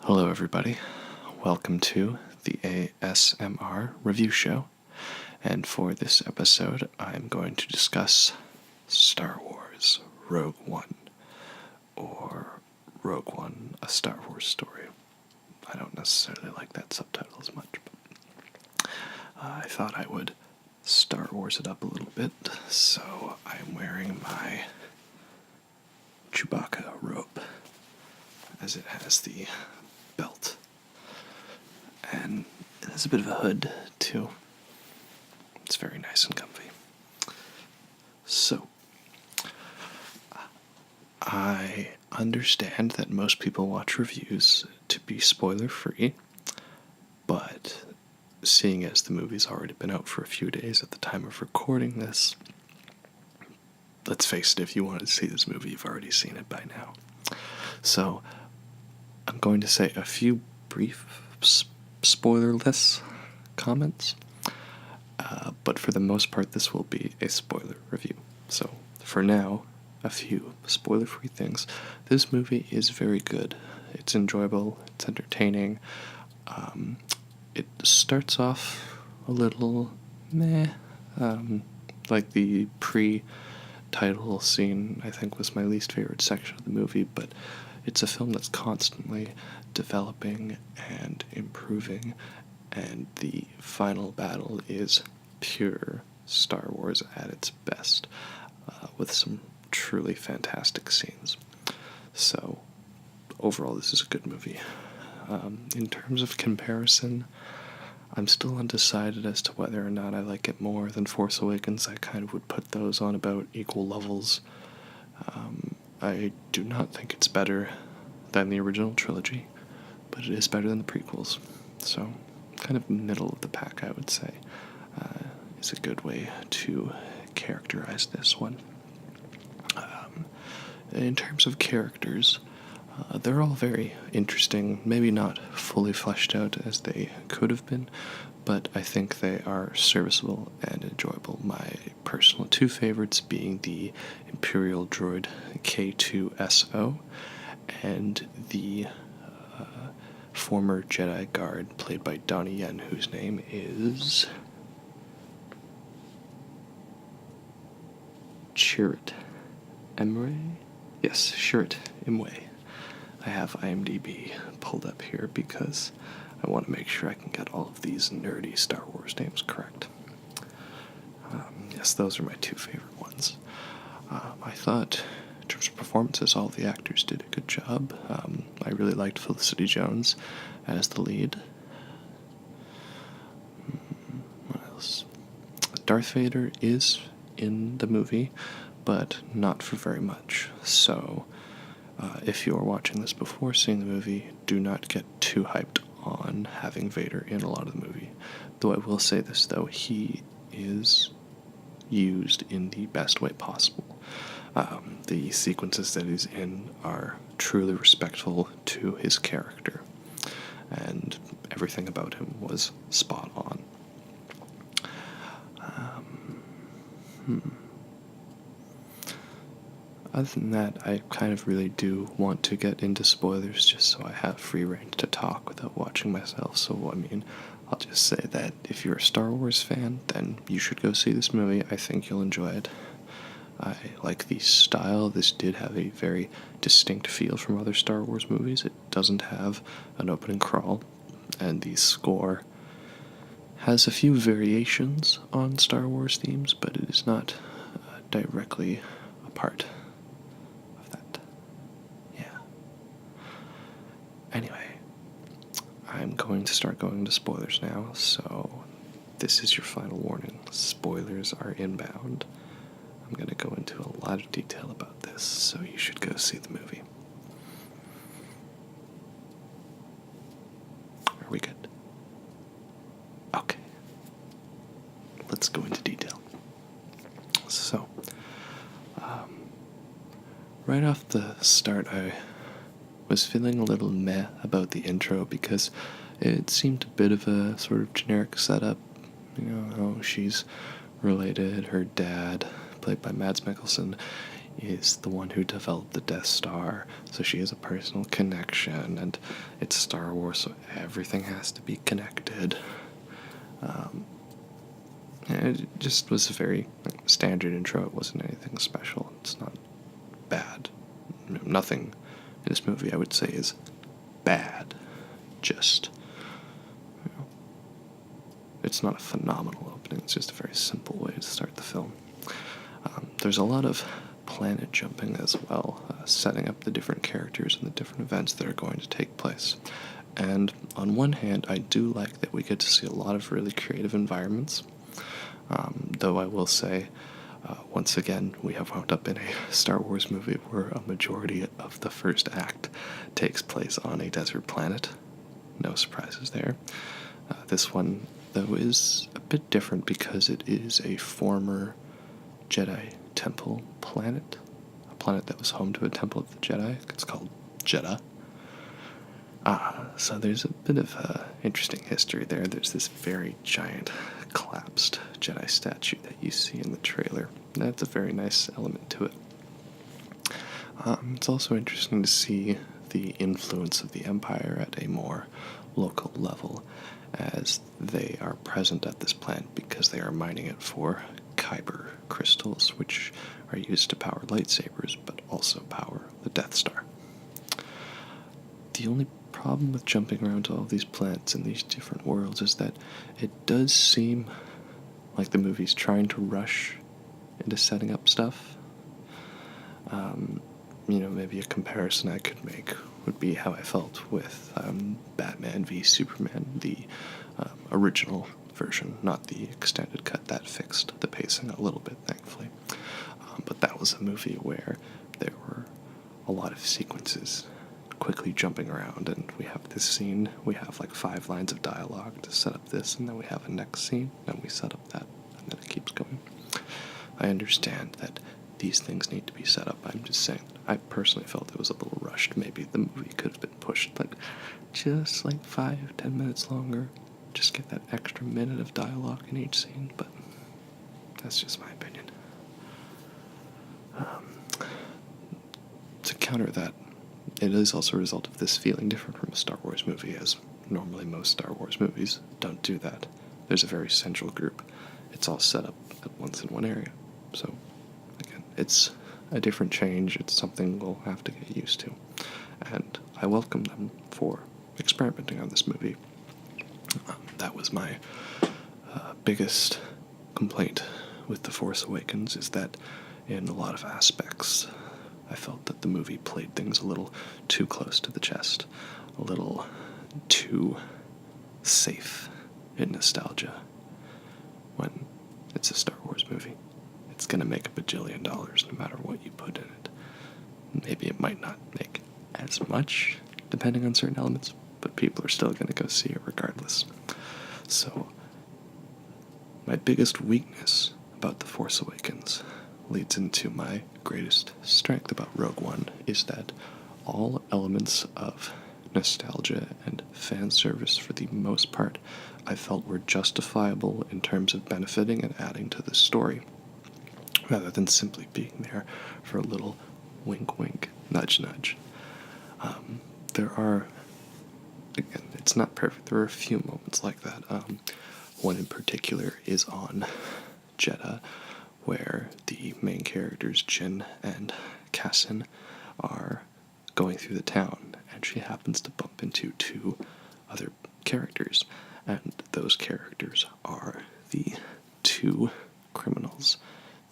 Hello, everybody. Welcome to the ASMR review show. And for this episode, I'm going to discuss Star Wars Rogue One, or Rogue One, a Star Wars story. I don't necessarily like that subtitle as much, but I thought I would Star Wars it up a little bit, so I'm wearing my Chewbacca robe, as it has the belt. And it has a bit of a hood, too. It's very nice and comfy. So, I understand that most people watch reviews to be spoiler-free, but seeing as the movie's already been out for a few days at the time of recording this, let's face it, if you wanted to see this movie, you've already seen it by now. So, I'm going to say a few brief spoilerless comments, but for the most part this will be a spoiler review. So for now, a few spoiler-free things. This movie is very good. It's enjoyable, it's entertaining. It starts off a little meh, like the pre-title scene I think was my least favorite section of the movie, but it's a film that's constantly developing and improving, and the final battle is pure Star Wars at its best, with some truly fantastic scenes. So, overall, this is a good movie. In terms of comparison, I'm still undecided as to whether or not I like it more than Force Awakens. I kind of would put those on about equal levels. I do not think it's better than the original trilogy, but it is better than the prequels. So, kind of middle of the pack, I would say, is a good way to characterize this one. In terms of characters, they're all very interesting, maybe not fully fleshed out as they could have been, but I think they are serviceable and enjoyable. My personal two favorites being the Imperial droid K2SO and the former Jedi guard played by Donnie Yen, whose name is Chirrut Imwe? Yes, Chirrut Imwe. I have IMDb pulled up here because I want to make sure I can get all of these nerdy Star Wars names correct. Yes, those are my two favorite ones. I thought, in terms of performances, all the actors did a good job. I really liked Felicity Jones as the lead. What else? Darth Vader is in the movie, but not for very much. So, if you are watching this before seeing the movie, do not get too hyped on having Vader in a lot of the movie. Though I will say this, though, he is used in the best way possible. The sequences that he's in are truly respectful to his character, and everything about him was spot on. Other than that, I kind of really do want to get into spoilers just so I have free rein to talk without watching myself. So, I mean, I'll just say that if you're a Star Wars fan, then you should go see this movie. I think you'll enjoy it. I like the style. This did have a very distinct feel from other Star Wars movies. It doesn't have an opening crawl, and the score has a few variations on Star Wars themes, but it is not directly a part of that. Yeah. Anyway, I'm going to start going into spoilers now, so this is your final warning. Spoilers are inbound. I'm going to go into a lot of detail about this, so you should go see the movie. Are we good? Okay. Let's go into detail. So, right off the start, I was feeling a little meh about the intro because it seemed a bit of a sort of generic setup. You know, she's related, her dad, played by Mads Mikkelsen, is the one who developed the Death Star, so she has a personal connection, and it's Star Wars, so everything has to be connected. And it just was a very standard intro. It wasn't anything special. It's not bad. Nothing in this movie I would say is bad. Just, it's not a phenomenal opening. It's just a very simple way to start the film. There's a lot of planet jumping as well, setting up the different characters and the different events that are going to take place. And on one hand, I do like that we get to see a lot of really creative environments. Though I will say, once again, we have wound up in a Star Wars movie where a majority of the first act takes place on a desert planet. No surprises there. This one, though, is a bit different because it is a former Jedi temple planet. A planet that was home to a temple of the Jedi. It's called Jeddah. So there's a bit of interesting history there. There's this very giant collapsed Jedi statue that you see in the trailer. That's a very nice element to it. It's also interesting to see the influence of the Empire at a more local level, as they are present at this planet because they are mining it for kyber crystals, which are used to power lightsabers, but also power the Death Star. The only problem with jumping around to all these planets in these different worlds is that it does seem like the movie's trying to rush into setting up stuff. Maybe a comparison I could make would be how I felt with Batman v Superman, the original version, not the extended cut. That fixed the pacing a little bit, thankfully. But that was a movie where there were a lot of sequences quickly jumping around, and we have this scene, we have like 5 lines of dialogue to set up this, and then we have a next scene, then we set up that, and then it keeps going. I understand that these things need to be set up. I'm just saying, I personally felt it was a little rushed. Maybe the movie could have been pushed just 5-10 minutes longer. Just get that extra minute of dialogue in each scene, but that's just my opinion. To counter that, it is also a result of this feeling different from a Star Wars movie, as normally most Star Wars movies don't do that. There's a very central group. It's all set up at once in one area. So, again, it's a different change. It's something we'll have to get used to. And I welcome them for experimenting on this movie. That was my biggest complaint with The Force Awakens, is that in a lot of aspects, I felt that the movie played things a little too close to the chest, a little too safe in nostalgia. When it's a Star Wars movie, it's going to make a bajillion dollars no matter what you put in it. Maybe it might not make as much, depending on certain elements, but people are still going to go see it regardless. So, my biggest weakness about The Force Awakens leads into my greatest strength about Rogue One, is that all elements of nostalgia and fan service, for the most part, I felt were justifiable in terms of benefiting and adding to the story, rather than simply being there for a little wink wink, nudge nudge. There are, again, it's not perfect, there are a few moments like that. One in particular is on Jeddah, where the main characters, Jin and Cassian, are going through the town, and she happens to bump into 2 other characters, and those characters are the 2 criminals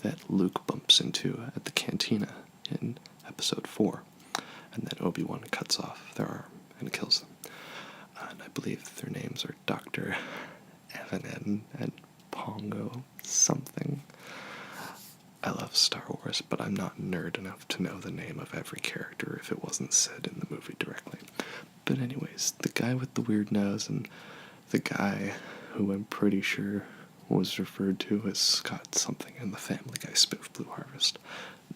that Luke bumps into at the cantina in Episode 4, and then Obi-Wan cuts off their arm and kills them. And I believe their names are Dr. Evan and Pongo something. I love Star Wars, but I'm not nerd enough to know the name of every character if it wasn't said in the movie directly. But anyways, the guy with the weird nose and the guy who I'm pretty sure was referred to as Scott something in the Family Guy spoof Blue Harvest,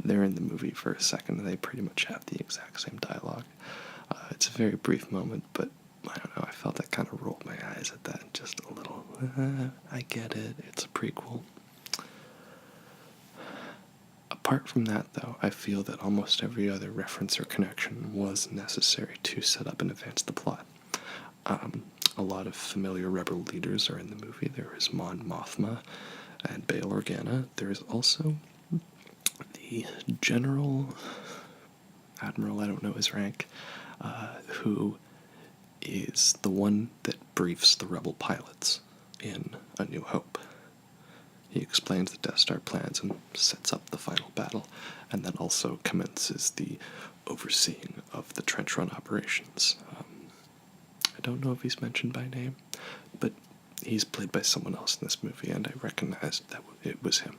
they're in the movie for a second, and they pretty much have the exact same dialogue. It's a very brief moment, but I don't know, I felt I kind of rolled my eyes at that just a little. I get it, it's a prequel. Apart from that, though, I feel that almost every other reference or connection was necessary to set up and advance the plot. A lot of familiar rebel leaders are in the movie. There is Mon Mothma and Bail Organa. There is also the General Admiral, I don't know his rank, who is the one that briefs the rebel pilots in A New Hope. He explains the Death Star plans and sets up the final battle, and then also commences the overseeing of the trench run operations. I don't know if he's mentioned by name, but he's played by someone else in this movie, and I recognized that it was him.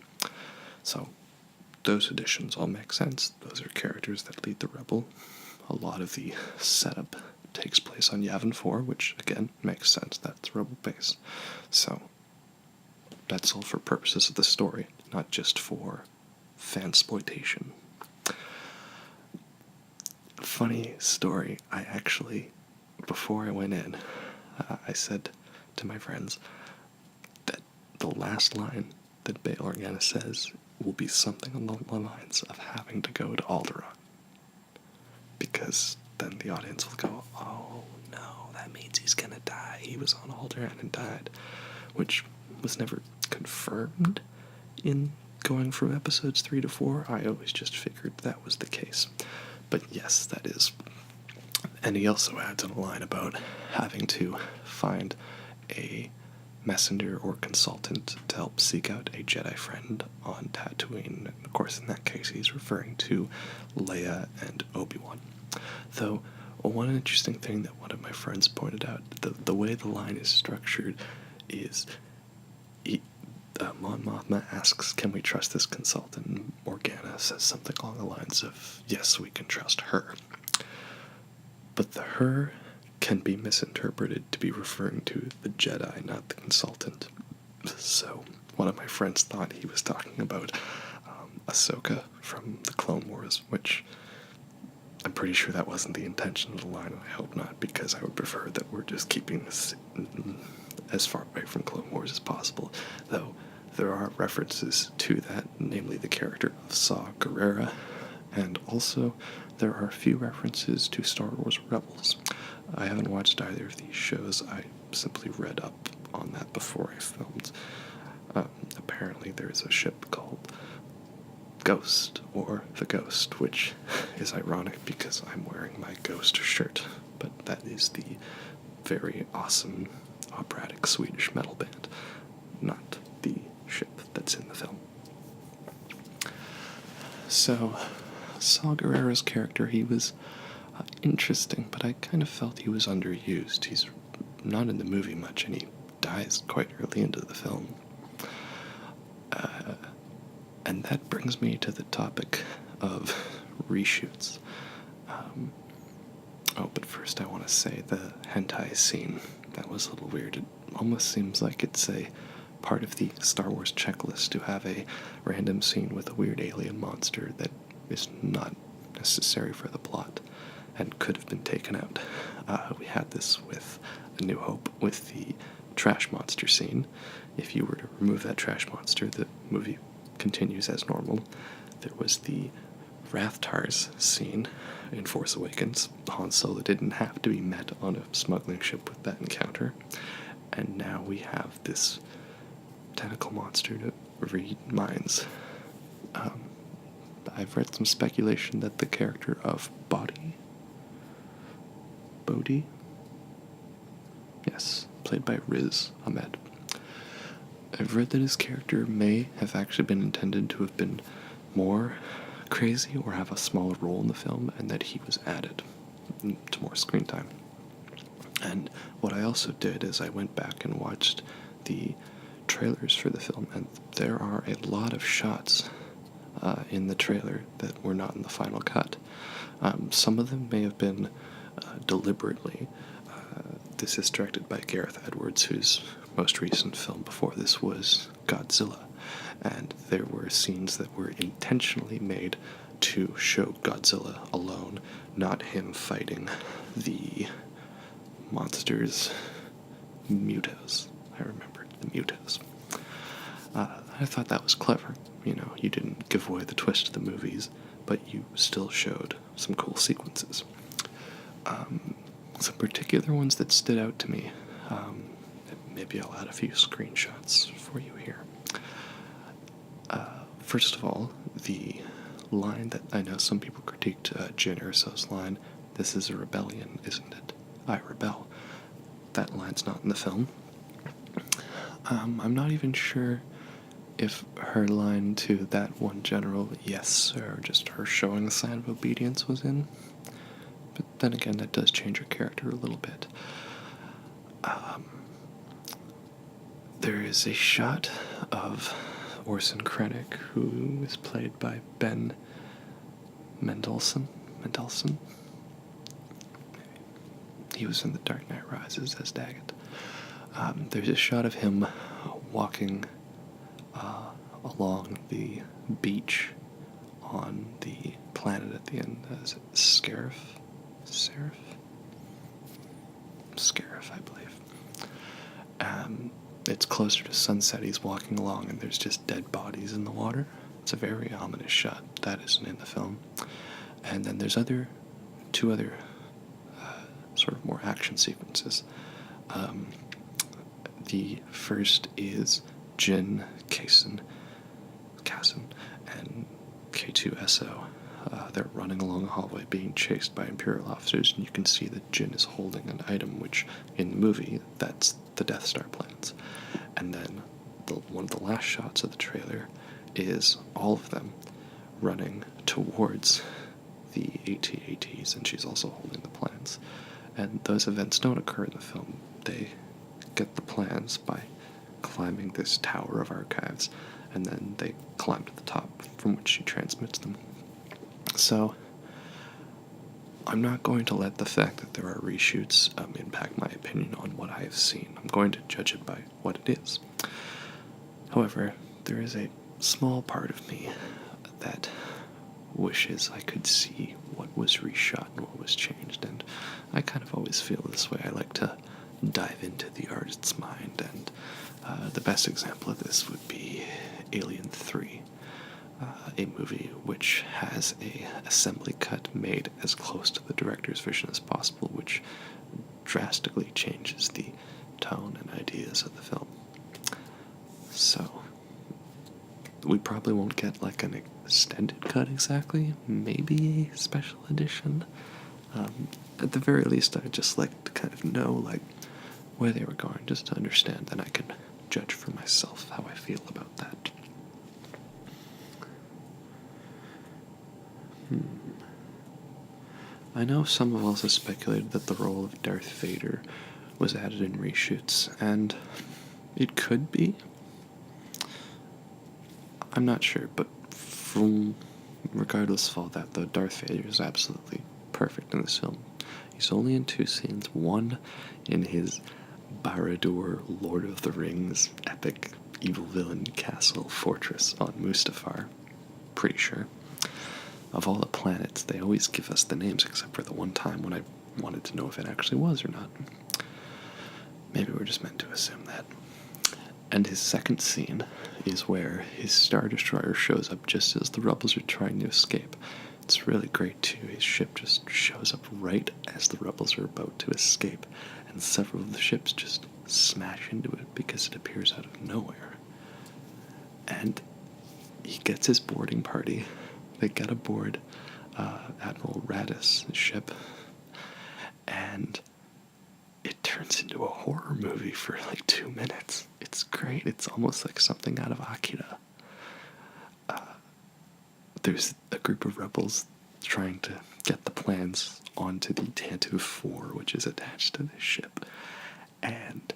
So, those additions all make sense. Those are characters that lead the rebel. A lot of the setup takes place on Yavin 4, which, again, makes sense. That's rebel base. So, that's all for purposes of the story, not just for fansploitation. Funny story, I actually, before I went in, I said to my friends that the last line that Bail Organa says will be something along the lines of having to go to Alderaan. Because then the audience will go, oh no, that means he's gonna die. He was on Alderaan and died. Which was never confirmed in going from episodes 3 to 4. I always just figured that was the case. But yes, that is. And he also adds in a line about having to find a messenger or consultant to help seek out a Jedi friend on Tatooine. And of course, in that case, he's referring to Leia and Obi-Wan. Though, one interesting thing that one of my friends pointed out, the way the line is structured is Mon Mothma asks, can we trust this consultant? And Organa says something along the lines of, yes, we can trust her. But the her can be misinterpreted to be referring to the Jedi, not the consultant. So one of my friends thought he was talking about Ahsoka from the Clone Wars, which I'm pretty sure that wasn't the intention of the line, and I hope not, because I would prefer that we're just keeping this as far away from Clone Wars as possible, though there are references to that, namely the character of Saw Gerrera, and also there are a few references to Star Wars Rebels. I haven't watched either of these shows. I simply read up on that before I filmed. Apparently there's a ship called Ghost, or The Ghost, which is ironic because I'm wearing my Ghost shirt, but that is the very awesome operatic Swedish metal band, not the ship that's in the film. So, Saw Gerrera's character, he was interesting, but I kind of felt he was underused. He's not in the movie much, and he dies quite early into the film. And that brings me to the topic of reshoots. But first I want to say the hentai scene, that was a little weird. It almost seems like it's a part of the Star Wars checklist to have a random scene with a weird alien monster that is not necessary for the plot and could have been taken out. We had this with A New Hope with the trash monster scene. If you were to remove that trash monster, the movie continues as normal. There was the Rathtars scene in Force Awakens. Han Solo didn't have to be met on a smuggling ship with that encounter. And now we have this tentacle monster to read minds. I've read some speculation that the character of Bodhi, yes, played by Riz Ahmed, I've read that his character may have actually been intended to have been more crazy or have a smaller role in the film, and that he was added to more screen time. And what I also did is I went back and watched the trailers for the film, and there are a lot of shots in the trailer that were not in the final cut. Some of them may have been deliberately. This is directed by Gareth Edwards, whose most recent film before this was Godzilla, and there were scenes that were intentionally made to show Godzilla alone, not him fighting the monsters, Mutos. I remembered the Mutos. I thought that was clever. You didn't give away the twist of the movies, but you still showed some cool sequences. Some particular ones that stood out to me. Maybe I'll add a few screenshots for you here. First of all, the line that I know some people critiqued Jyn Erso's line, "This is a rebellion, isn't it? I rebel." That line's not in the film. I'm not even sure if her line to that one general, "Yes, or just her showing the sign of obedience, was in. But then again, that does change her character a little bit. There is a shot of Orson Krennic, who is played by Ben Mendelsohn. He was in The Dark Knight Rises as Daggett. There's a shot of him walking along the beach on the planet at the end. Is it Scarif? Scarif, I believe. It's closer to sunset. He's walking along, and there's just dead bodies in the water. It's a very ominous shot. That isn't in the film. And then there's two other sort of more action sequences. The first is Jyn, Cassian, and K2SO. They're running along a hallway being chased by Imperial officers, and you can see that Jyn is holding an item, which in the movie, that's the Death Star plans. And then one of the last shots of the trailer is all of them running towards the AT-ATs, and she's also holding the plans. And those events don't occur in the film. They get the plans by climbing this tower of archives, and then they climb to the top, from which she transmits them. So, I'm not going to let the fact that there are reshoots impact my opinion on what I have seen. I'm going to judge it by what it is. However, there is a small part of me that wishes I could see what was reshot and what was changed, and I kind of always feel this way. I like to dive into the artist's mind, and the best example of this would be Alien 3. A movie which has a assembly cut made as close to the director's vision as possible, which drastically changes the tone and ideas of the film. So, we probably won't get like an extended cut exactly, maybe a special edition. At the very least, I'd just like to kind of know like where they were going, just to understand, then I can judge for myself how I feel about that. I know some have also speculated that the role of Darth Vader was added in reshoots, and it could be. I'm not sure, but regardless of all that, though, Darth Vader is absolutely perfect in this film. He's only in 2 scenes, one in his Barad-dûr Lord of the Rings epic evil villain castle fortress on Mustafar, pretty sure. Of all the planets, they always give us the names except for the one time when I wanted to know if it actually was or not. Maybe we're just meant to assume that. And his second scene is where his Star Destroyer shows up just as the rebels are trying to escape. It's really great too. His ship just shows up right as the rebels are about to escape, and several of the ships just smash into it because it appears out of nowhere. And he gets his boarding party. They get aboard Admiral Radis' ship, and it turns into a horror movie for like 2 minutes. It's great. It's almost like something out of Akira. There's a group of rebels trying to get the plans onto the Tantu 4, which is attached to the ship, and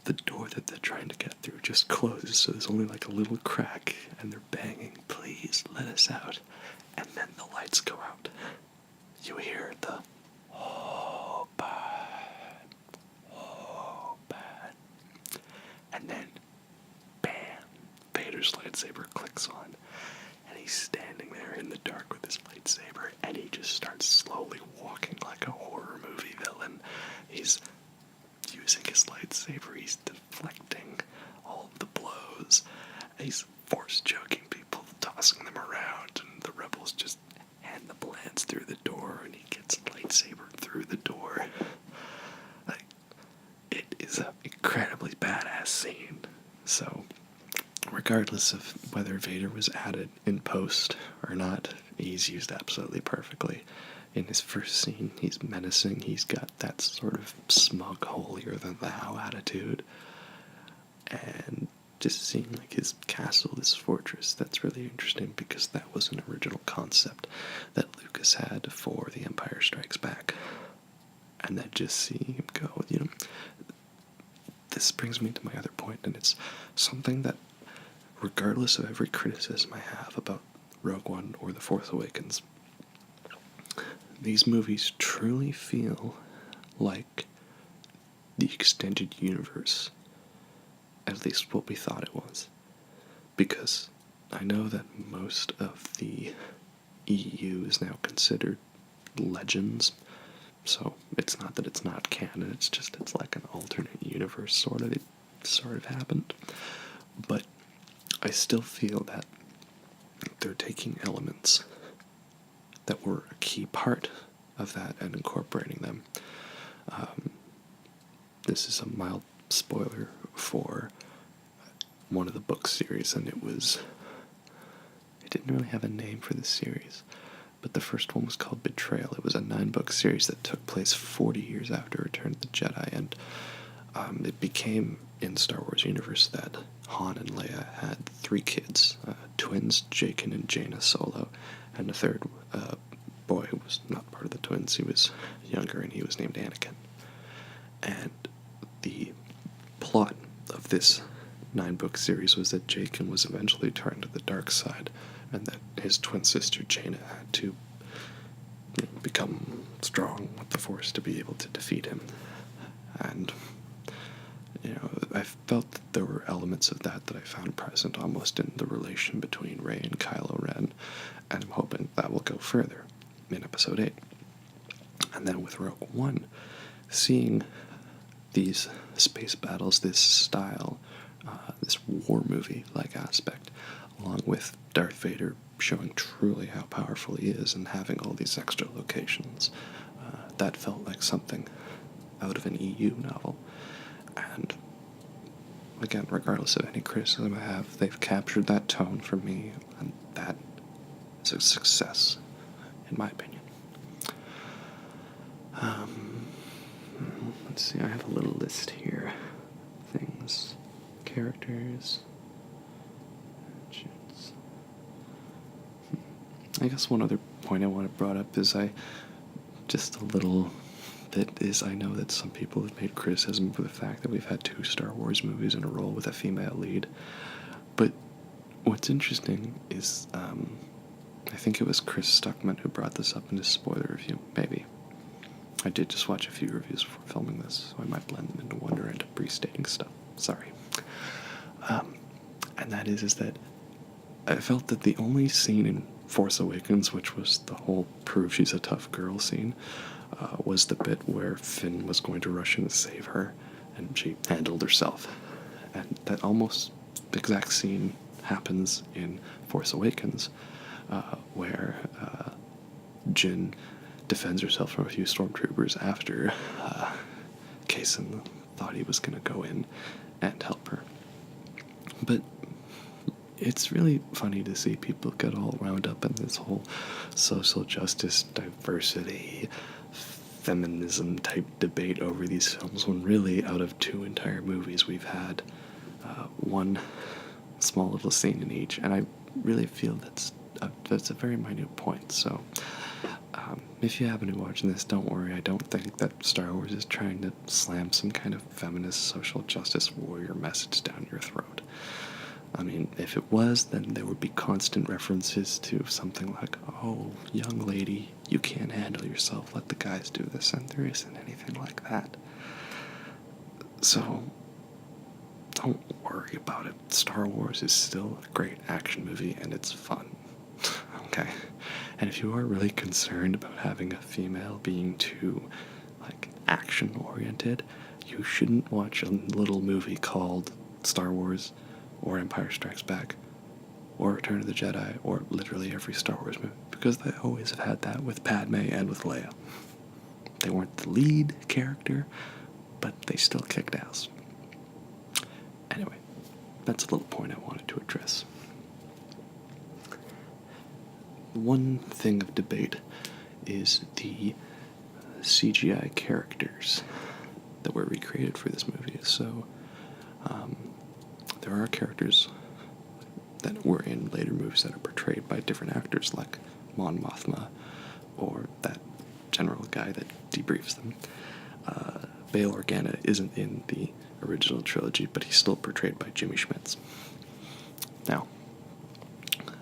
the door that they're trying to get through just closes, so there's only like a little crack, and they're banging, "Please, let us out." And then the lights go out. You hear the, "Oh, bad, oh, bad." And then, bam, Vader's lightsaber clicks on, and he's standing there in the dark with his lightsaber, and he just starts slowly walking like a horror movie villain. He's using his lightsaber, he's deflecting all of the blows, He's force choking people, tossing them around, and the rebels just hand the plans through the door, and he gets a lightsaber through the door. Like, it is an incredibly badass scene. So, regardless of whether Vader was added in post or not, he's used absolutely perfectly. In his first scene, he's menacing. He's got that sort of smug, holier-than-thou attitude. And just seeing like his castle, this fortress, that's really interesting because that was an original concept that Lucas had for The Empire Strikes Back. And then just seeing him go, this brings me to my other point, and it's something that, regardless of every criticism I have about Rogue One or The Force Awakens, these movies truly feel like the extended universe, at least what we thought it was. Because I know that most of the EU is now considered legends, so it's not that it's not canon, it's like an alternate universe, sort of. It sort of happened. But I still feel that they're taking elements that were a key part of that and incorporating them. This is a mild spoiler for one of the book series, and it didn't really have a name for this series, but the first one was called Betrayal. It was a 9-book series that took place 40 years after Return of the Jedi, and it became, in Star Wars universe, that Han and Leia had 3 kids, twins, Jaqen and Jaina Solo, and a third boy who was not part of the twins. He was younger, and he was named Anakin. And the plot of this 9-book series was that Jaqen was eventually turned to the dark side, and that his twin sister Jaina had to become strong with the Force to be able to defeat him. And I felt that there were elements of that I found present almost in the relation between Rey and Kylo Ren, and I'm hoping that will go further in Episode 8. And then with Rogue One, seeing these space battles, this style, this war movie-like aspect, along with Darth Vader showing truly how powerful he is and having all these extra locations, that felt like something out of an EU novel. And again, regardless of any criticism I have, they've captured that tone for me, and that is a success, in my opinion. Let's see, I have a little list here. Things, characters, shoots. I guess one other point I want to brought up is I know that some people have made criticism for the fact that we've had 2 Star Wars movies in a row with a female lead. But what's interesting is, I think it was Chris Stuckman who brought this up in his spoiler review, maybe. I did just watch a few reviews before filming this, so I might blend them into one or end up restating stuff. Sorry. And that is that I felt that the only scene in Force Awakens, which was the whole prove she's a tough girl scene, was the bit where Finn was going to rush in to save her, and she handled herself. And that almost exact scene happens in Force Awakens, where Jyn defends herself from a few stormtroopers after Cassian thought he was going to go in and help her. But it's really funny to see people get all wound up in this whole social justice, diversity, feminism type debate over these films, when really out of 2 entire movies we've had one small little scene in each, and I really feel that's a very minute point. So if you happen to be watching this, don't worry. I don't think that Star Wars is trying to slam some kind of feminist social justice warrior message down your throat. I mean, if it was, then there would be constant references to something like, oh, young lady, you can't handle yourself, let the guys do this, and there isn't anything like that. So, don't worry about it. Star Wars is still a great action movie, and it's fun. Okay? And if you are really concerned about having a female being too, action-oriented, you shouldn't watch a little movie called Star Wars or Empire Strikes Back, or Return of the Jedi, or literally every Star Wars movie, because they always have had that with Padme and with Leia. They weren't the lead character, but they still kicked ass. Anyway, that's a little point I wanted to address. One thing of debate is the CGI characters that were recreated for this movie. So, there are characters that were in later movies that are portrayed by different actors, like Mon Mothma, or that general guy that debriefs them. Bail Organa isn't in the original trilogy, but he's still portrayed by Jimmy Schmitz. Now,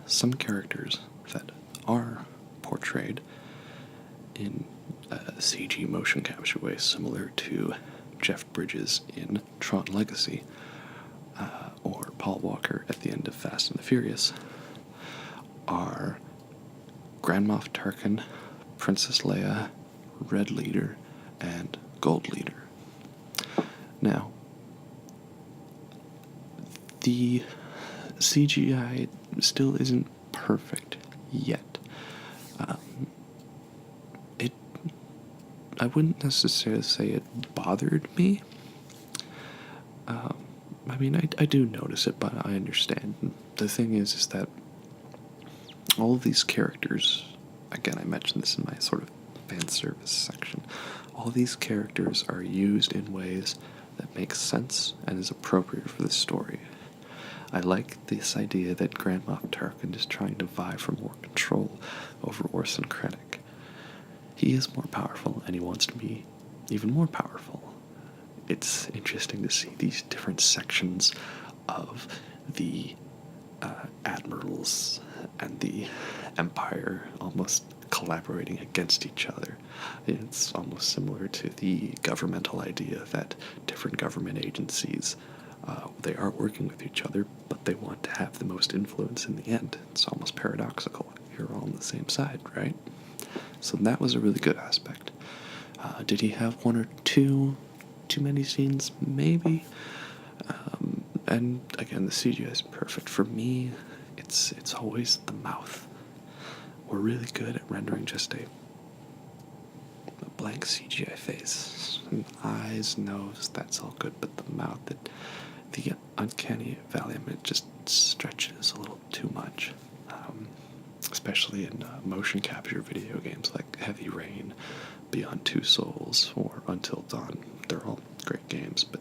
some characters that are portrayed in a CG motion capture way, similar to Jeff Bridges in Tron Legacy, or Paul Walker at the end of Fast and the Furious, are Grand Moff Tarkin, Princess Leia, Red Leader, and Gold Leader. Now, the CGI still isn't perfect yet. I wouldn't necessarily say it bothered me. I mean, I do notice it, but I understand. The thing is that all of these characters, again, I mentioned this in my sort of fan service section, all these characters are used in ways that make sense and is appropriate for the story. I like this idea that Grand Moff Tarkin is trying to vie for more control over Orson Krennic. He is more powerful, and he wants to be even more powerful. It's interesting to see these different sections of the admirals and the Empire almost collaborating against each other. It's almost similar to the governmental idea that different government agencies, they are working with each other, but they want to have the most influence in the end. It's almost paradoxical. You're all on the same side, right? So that was a really good aspect. Did he have one or too many scenes? Maybe. And again, the CGI is perfect. For me, it's always the mouth. We're really good at rendering just a blank CGI face. And eyes, nose, that's all good, but the mouth, the uncanny valley, it just stretches a little too much. Especially in motion capture video games like Heavy Rain, Beyond Two Souls, or Until Dawn. They're all great games, but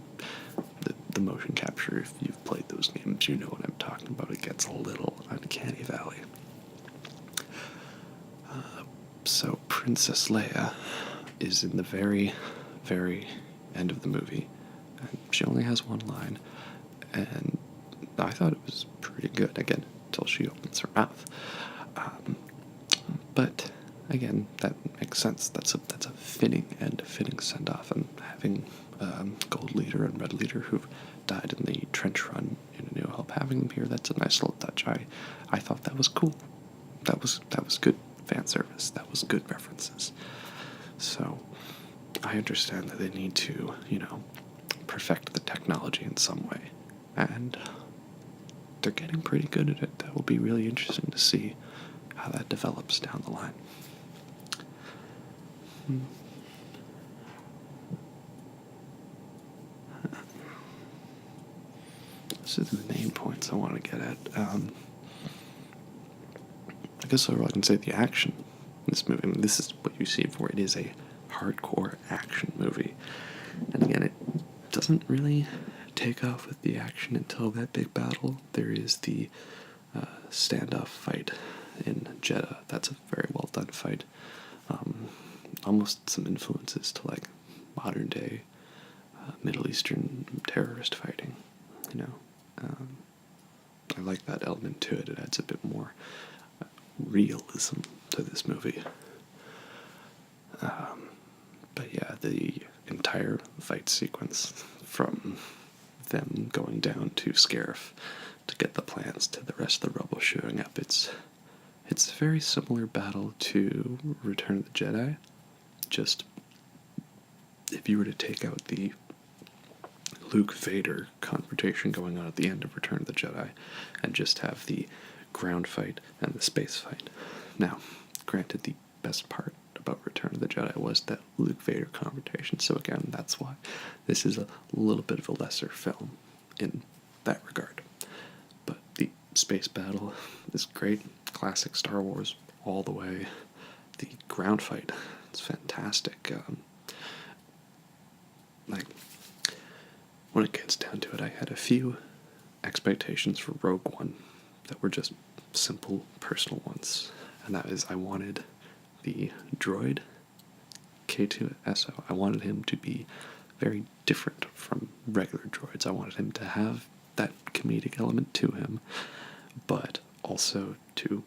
the motion capture, if you've played those games, you know what I'm talking about. It gets a little uncanny valley. So Princess Leia is in the very, very end of the movie, and she only has one line, and I thought it was pretty good, again, until she opens her mouth. But again, that makes sense. That's a fitting end, a fitting send off, and having Gold Leader and Red Leader who've died in the trench run in A New Hope, having them here, that's a nice little touch. I thought that was cool. That was good fan service. That was good references. So I understand that they need to, perfect the technology in some way, and they're getting pretty good at it. That will be really interesting to see how that develops down the line. This is the main points I want to get at. I guess overall I can say the action in this movie, this is what you see for it is a hardcore action movie. And again, it doesn't really take off with the action until that big battle. There is the standoff fight in Jeddah. That's a very well done fight. Almost some influences to like modern day Middle Eastern terrorist fighting. I like that element to it. It adds a bit more realism to this movie. But yeah, the entire fight sequence, from them going down to Scarif to get the plans to the rest of the rebels showing up, it's a very similar battle to Return of the Jedi. Just if you were to take out the Luke Vader confrontation going on at the end of Return of the Jedi, and just have the ground fight and the space fight. Now, granted, the best part about Return of the Jedi was that Luke Vader confrontation, so again, that's why this is a little bit of a lesser film in that regard. But the space battle is great, classic Star Wars all the way. The ground fight, it's fantastic. Like, when it gets down to it, I had a few expectations for Rogue One that were just simple personal ones, and that is I wanted the droid K2SO. I wanted him to be very different from regular droids. I wanted him to have that comedic element to him, but also to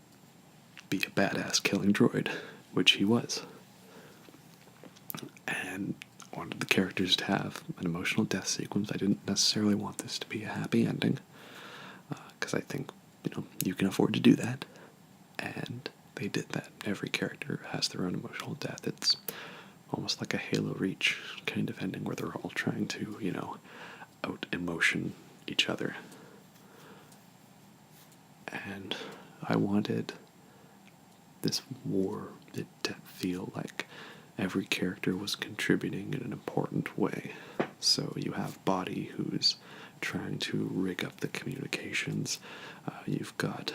be a badass killing droid, which he was. And I wanted the characters to have an emotional death sequence. I didn't necessarily want this to be a happy ending, because I think, you can afford to do that. And they did that. Every character has their own emotional death. It's almost like a Halo Reach kind of ending where they're all trying to, out-emotion each other. And I wanted this war to feel like every character was contributing in an important way. So you have Bodhi, who's trying to rig up the communications. You've got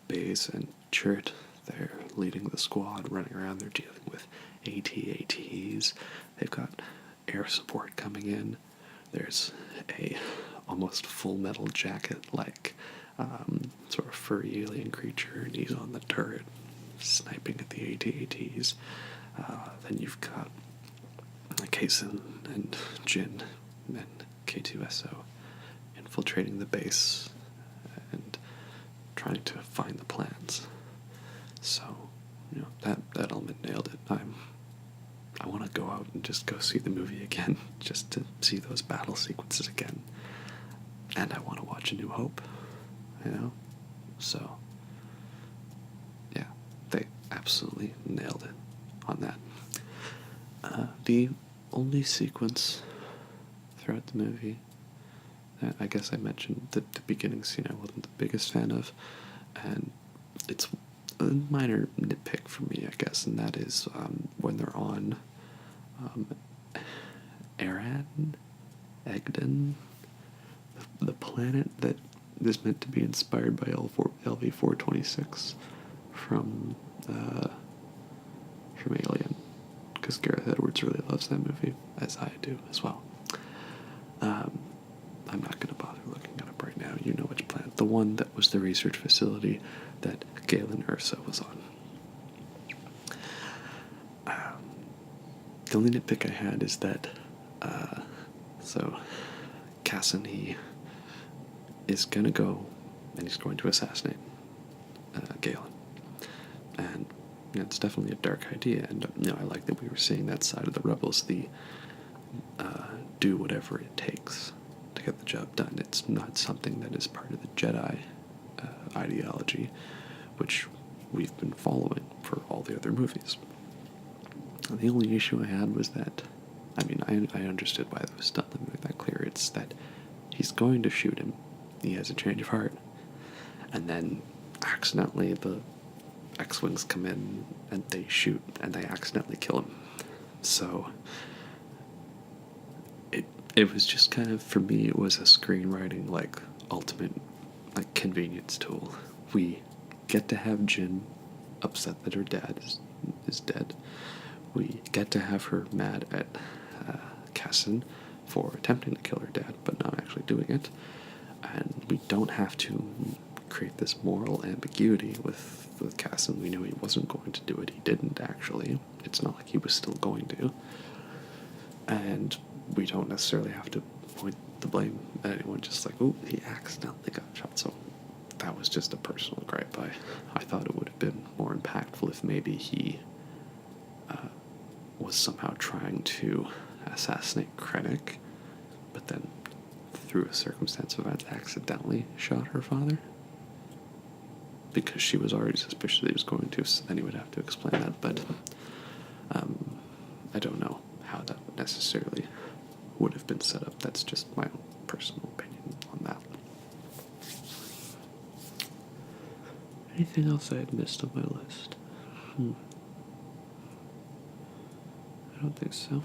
Baze and Chert. They're leading the squad, running around. They're dealing with AT-ATs. They've got air support coming in. There's a almost Full Metal Jacket like sort of furry alien creature, and he's on the turret sniping at the AT-ATs. Then you've got Cassian and Jin and K2SO infiltrating the base and trying to find the plans. So, that element nailed it. I want to go out and just go see the movie again, just to see those battle sequences again. And I want to watch A New Hope, So, yeah, they absolutely nailed it on that. The only sequence throughout the movie that I guess I mentioned, the beginning scene I wasn't the biggest fan of, and it's a minor nitpick for me, I guess, and that is when they're on Egden, the planet that is meant to be inspired by LV-426 from Alien, because Gareth Edwards really loves that movie, as I do as well. I'm not going to bother looking it up right now. You know which planet. The one that was the research facility that Galen Erso was on. The only nitpick I had is that, so Cassian, he is going to go and he's going to assassinate Galen. And it's definitely a dark idea, and I like that we were seeing that side of the rebels, the do whatever it takes to get the job done. It's not something that is part of the Jedi ideology, which we've been following for all the other movies. The only issue I had was that, I understood why that was done. Let me make that clear. It's that he's going to shoot him. He has a change of heart. And then accidentally the X-Wings come in and they shoot and they accidentally kill him. So it was just kind of, for me, it was a screenwriting, ultimate, convenience tool. We get to have Jin upset that her dad is dead. We get to have her mad at Cassian for attempting to kill her dad, but not actually doing it. And we don't have to create this moral ambiguity with Cassian. We knew he wasn't going to do it. He didn't, actually. It's not like he was still going to. And we don't necessarily have to point the blame at anyone, just he accidentally got shot. So that was just a personal gripe. I thought it would have been more impactful if maybe he was somehow trying to assassinate Krennic, but then through a circumstance of events accidentally shot her father, because she was already suspicious that he was going to, so then he would have to explain that. But I don't know how that necessarily would have been set up. That's just my own personal opinion on that. Anything else I had missed on my list? I don't think so.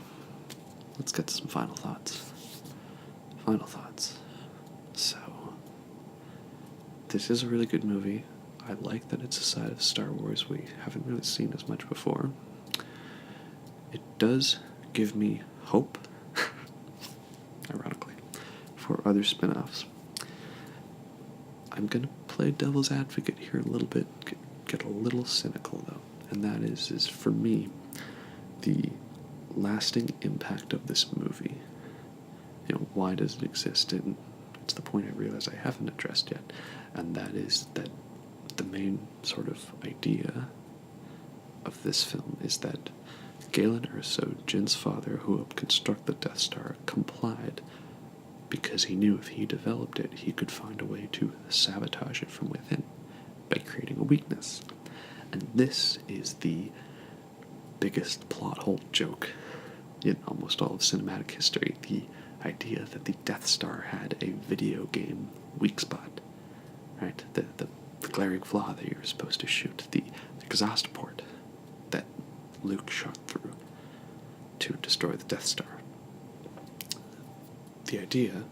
Let's get to some final thoughts. Final thoughts. So, this is a really good movie. I like that it's a side of Star Wars we haven't really seen as much before. It does give me hope, ironically, for other spin-offs. I'm going to play devil's advocate here a little bit, get a little cynical though, and that is for me, the lasting impact of this movie. Why does it exist? And it's the point I realize I haven't addressed yet, and that is that the main sort of idea of this film is that Galen Erso, Jin's father, who helped construct the Death Star, complied because he knew if he developed it, he could find a way to sabotage it from within by creating a weakness. And this is the biggest plot hole joke in almost all of cinematic history, the idea that the Death Star had a video game weak spot, right? The glaring flaw that you're supposed to shoot, the exhaust port that Luke shot through to destroy the Death Star. The idea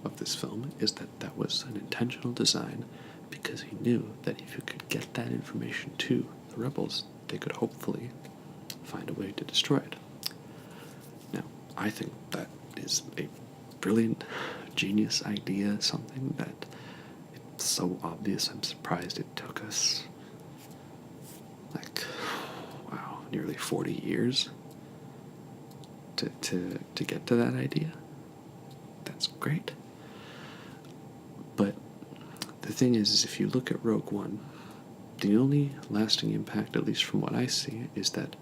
of this film is that that was an intentional design because he knew that if you could get that information to the rebels, they could hopefully find a way to destroy it. Now, I think that is a brilliant, genius idea, something that it's so obvious I'm surprised it took us, nearly 40 years to get to that idea. That's great. But the thing is if you look at Rogue One, the only lasting impact, at least from what I see, is that,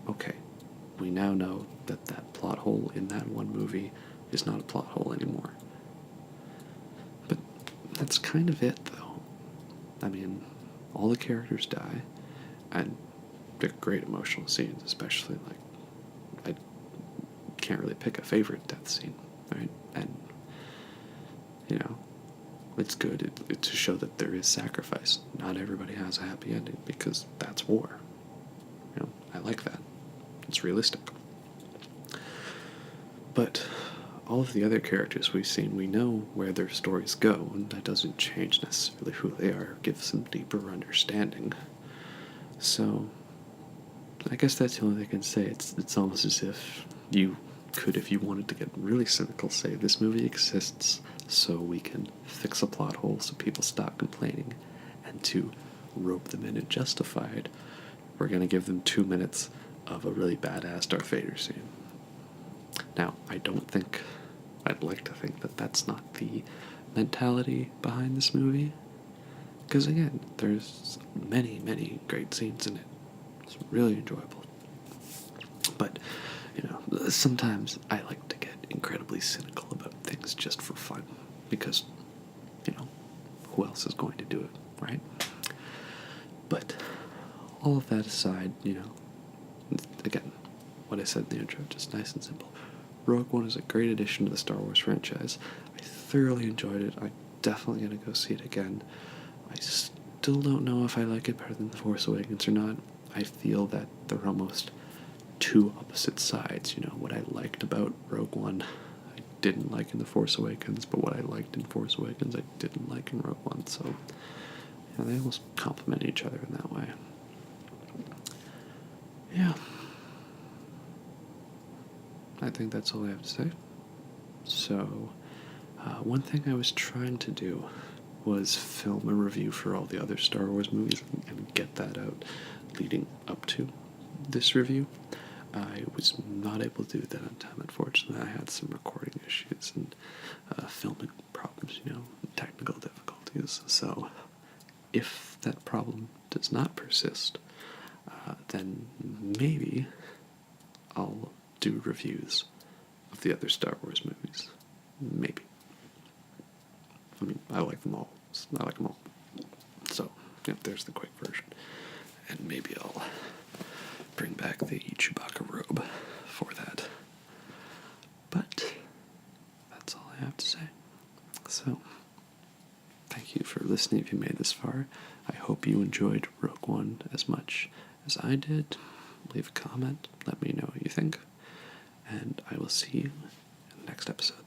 okay, we now know that that plot hole in that one movie is not a plot hole anymore. But that's kind of it, though. I mean, all the characters die, and they're great emotional scenes, especially, I can't really pick a favorite death scene, right? And, it's good to show that there is sacrifice. Not everybody has a happy ending, because that's war. I like that. It's realistic. But all of the other characters we've seen, we know where their stories go, and that doesn't change necessarily who they are, gives them deeper understanding. So, I guess that's the only thing I can say. It's almost as if you could, if you wanted to get really cynical, say this movie exists so we can fix a plot hole so people stop complaining, and to rope them in and justify it, we're going to give them 2 minutes of a really badass Darth Vader scene. Now, I'd like to think that that's not the mentality behind this movie, because again, there's many, many great scenes in it. It's really enjoyable. But, sometimes I like to get incredibly cynical about things just for fun, because, who else is going to do it, right? But all of that aside, again, what I said in the intro, just nice and simple. Rogue One is a great addition to the Star Wars franchise. I thoroughly enjoyed it. I'm definitely going to go see it again. I still don't know if I like it better than The Force Awakens or not. I feel that they're almost two opposite sides. What I liked about Rogue One, I didn't like in The Force Awakens, but what I liked in Force Awakens, I didn't like in Rogue One. So, they almost complement each other in that way. Yeah. I think that's all I have to say. So, one thing I was trying to do was film a review for all the other Star Wars movies and get that out leading up to this review. I was not able to do that on time, unfortunately. I had some recording issues and filming problems, technical difficulties. So if that problem does not persist, then maybe I'll do reviews of the other Star Wars movies. Maybe. I mean, I like them all. So, there's the quick version. And maybe I'll bring back the Chewbacca robe for that. But that's all I have to say. thank you for listening if you made this far. I hope you enjoyed Rogue One as much as I did. Leave a comment, let me know what you think, and I will see you in the next episode.